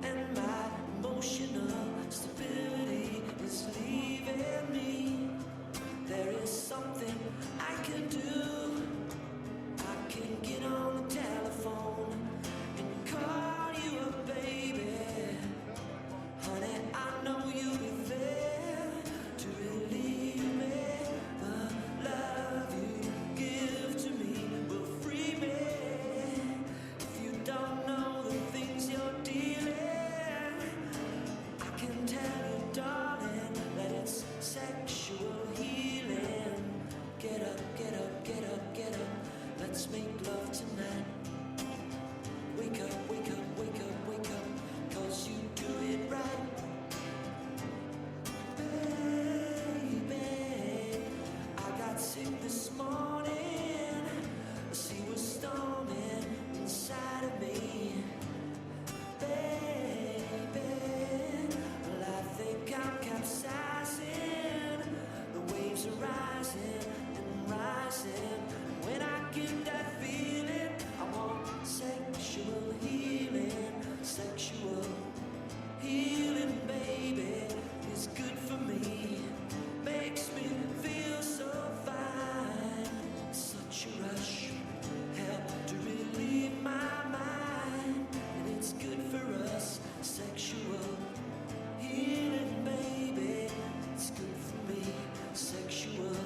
and my emotional stability is leaving me, there is something I can do. I can get on the telephone and call you up, baby. Honey, I know you'll be there to relieve me. The love you give to me will free me. If you don't know the things you're dealing, I can tell you, darling, that it's sexual healing. Get up, get up, get up, get up. Let's make love tonight. Wake up, wake up, wake up, wake up, 'cause you do it right. Baby, I got sick this morning. The sea was storming inside of me. Baby, well, I think I'm capsizing. The waves are rising and rising. When I get that feeling, I want sexual healing. Sexual healing, baby, is good for me. Makes me feel so fine. Such a rush, help to relieve my mind. And it's good for us. Sexual healing, baby, it's good for me. Sexual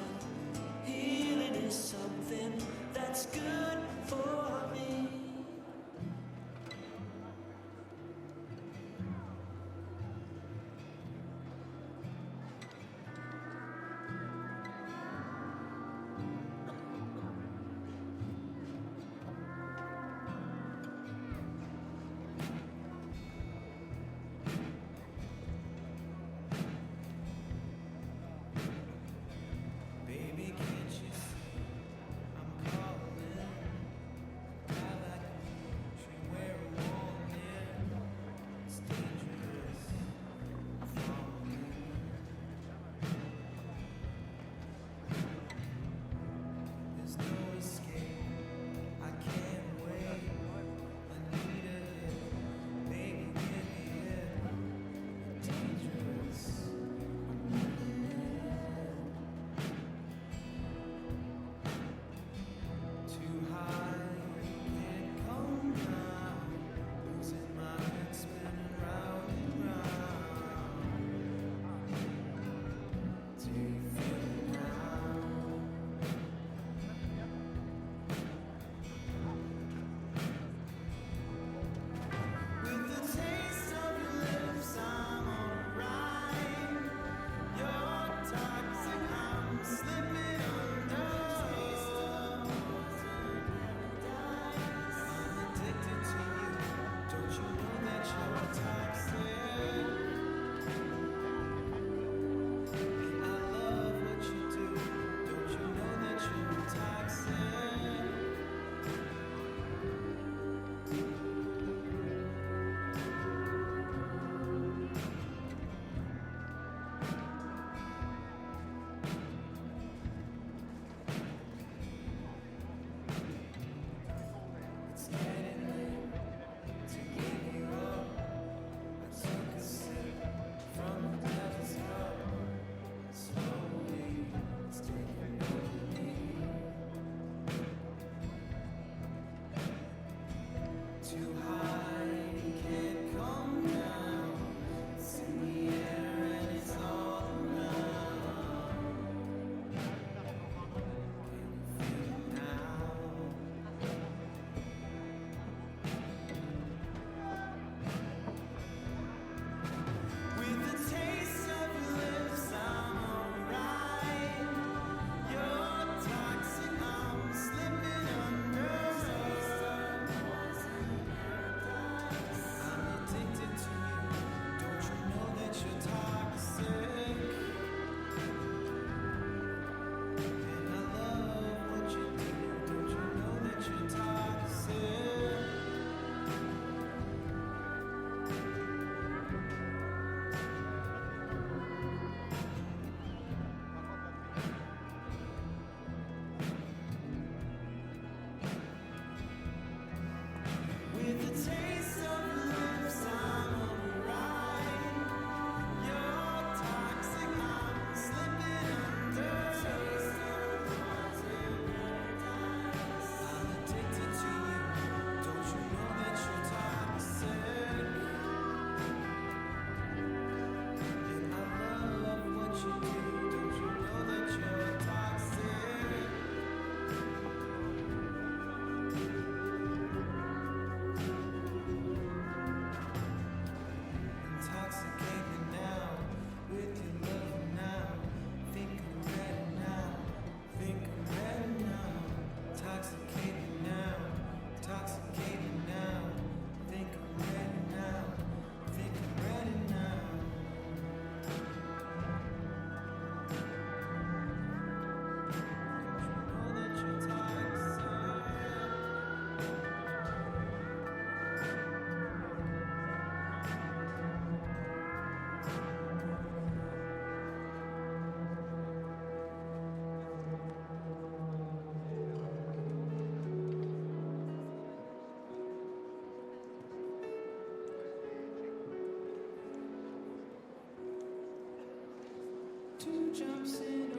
jumps in